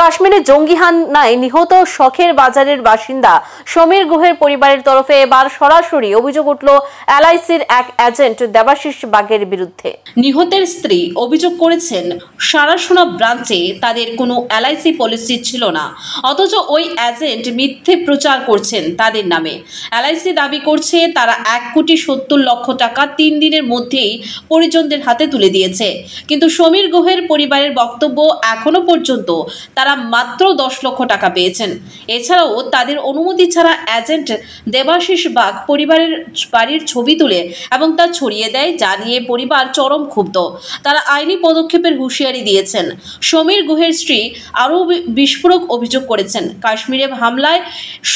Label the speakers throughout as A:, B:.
A: কাশ্মীরে জঙ্গি হামলায় নিহত শখের বাজারের বাসিন্দা সমীর গুহের পরিবারের তরফে এবার সরাসরি অভিযোগ উঠল এলআইসির এক এজেন্ট দেবাশিস বাগের বিরুদ্ধে। নিহতের স্ত্রী অভিযোগ করেছেন সারাসোনা ব্রাঞ্চে তাদের কোনো এলআইসি পলিসি ছিল না, অথচ ওই এজেন্ট মিথ্যে প্রচার করছেন তাদের নামে। এলআইসি দাবি করছে তারা 1,70,00,000 টাকা 3 দিনের মধ্যেই পরিজনদের হাতে তুলে দিয়েছে, কিন্তু সমীর গুহের পরিবারের বক্তব্য এখনো পর্যন্ত তারা মাত্র 10 লক্ষ টাকা পেয়েছেন। এছাড়াও তাদের অনুমতি ছাড়া এজেন্ট দেবাশিস বাগ পরিবারের বাড়ির ছবি তুলে এবং তা ছড়িয়ে দেয়, যা নিয়ে পরিবার চরম ক্ষুব্ধ। তারা আইনি পদক্ষেপের হুঁশিয়ারি দিয়েছেন। সমীর গুহের স্ত্রী আরও বিস্ফোরক অভিযোগ করেছেন, কাশ্মীরে হামলায়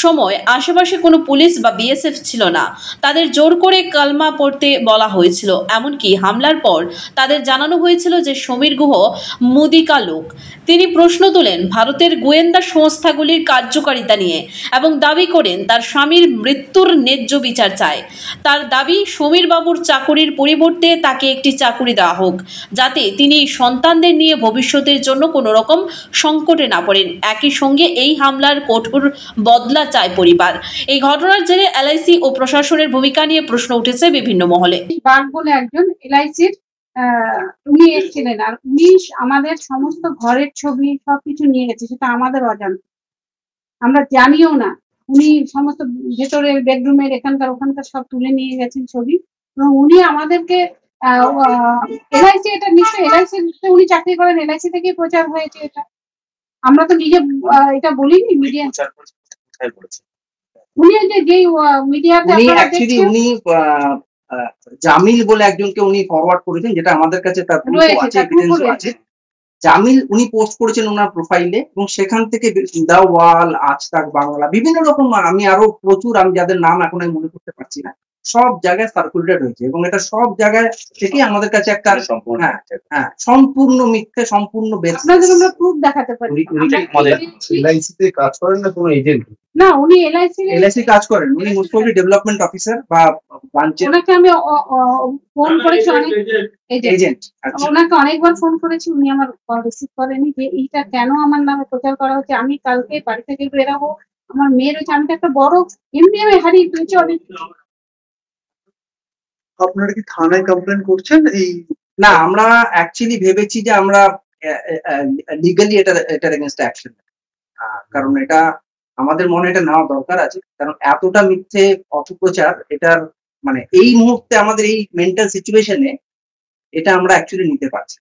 A: সময় আশেপাশে কোনো পুলিশ বা বিএসএফ ছিল না, তাদের জোর করে কালমা পড়তে বলা হয়েছিল। এমনকি হামলার পর তাদের জানানো হয়েছিল যে সমীর গুহ মুদিকা লোক। তিনি প্রশ্ন তোলেন ভারতের গোয়েন্দা সংস্থাগুলির কার্যকারিতা নিয়ে এবং দাবি করেন তার স্বামীর মৃত্যুর ন্যায্য বিচার চায়। তার দাবি সমীর বাবুর চাকুরির পরিবর্তে তাকে একটি চাকুরি দেওয়া হোক, যাতে তিনি সন্তানদের নিয়ে ভবিষ্যতের জন্য কোনো রকম সংকটে না পড়েন। একই সঙ্গে এই হামলার কঠোর বদলা চায় পরিবার। এই ঘটনার জেরে এলআইসি ও প্রশাসনের ভূমিকা নিয়ে প্রশ্ন উঠেছে বিভিন্ন মহলে।
B: বাগ বলে একজন এলআইসির উনি এসেছিলেন, আর উনি আমাদের সমস্ত ঘরের ছবি সবকিছু নিয়ে গেছে, সেটা আমাদের অজান্তে, আমরা জানিও না। উনি সমস্ত ভেতরের বেডরুমের এখানকার ওখানকার সব তুলে নিয়ে গেছেন ছবি, এবং উনি আমাদেরকে এলআইসি, এটা নিশ্চয়ই এলআইসি উনি চাকরি করেন, এলআইসি থেকে প্রচার হয়েছে এটা। আমরা তো নিজে এটা বলিনি, মিডিয়া উনি যে মিডিয়াতে
C: উনি জামিল বলে একজনকে উনি ফরওয়ার্ড করেছেন, যেটা আমাদের কাছে তার এভিডেন্সও আছে। জামিল উনি পোস্ট করেছেন ওনার প্রোফাইলে, এবং সেখান থেকে দা ওয়াল, আজ তাক বাংলা, বিভিন্ন রকম, আমি আরো প্রচুর, আমি যাদের নাম এখন আমি মনে করতে পারছি না, সব জায়গায় সার্কুলেটেড হয়েছে, এবং এটা সব জায়গায় থেকে আমাদের কাছে একটা সম্পূর্ণ মিথ্যে, সম্পূর্ণ
B: প্রুফ দেখাতে পারি।
D: এলআইসিতে কাজ করেন না কোনো এজেন্ট?
B: না, উনি এলআইসি
C: কাজ করেন, উনি মোস্ট প্রবাবলি ডেভেলপমেন্ট অফিসার বা ব্রাঞ্চের।
B: ওনাকে আমি ফোন করেছি, অনেক এজেন্ট, ওনাকে অনেকবার ফোন করেছি, উনি আমার কল রিসিভ করেনি। যে এইটা কেন আমার নামে প্রচার করা হচ্ছে, আমি কালকে বাড়ি থেকে বেরাবো, আমার মেয়ের হচ্ছে, আমি তো একটা বড় এমনি আমি হারিয়ে ফেলেছি অনেক।
D: আপনারা কি থানায় কমপ্লেন করছেন? এই
C: না, আমরা অ্যাকচুয়ালি ভেবেছি যে আমরা লিগালি এটার এগেইনস্ট অ্যাকশন, কারণ এটা আমাদের মনে এটা নেওয়া দরকার আছে, কারণ এতটা মিথ্যে অপপ্রচার, এটার মানে এই মুহূর্তে আমাদের এই মেন্টাল সিচুয়েশনে এটা আমরা অ্যাকচুয়ালি নিতে পারছি।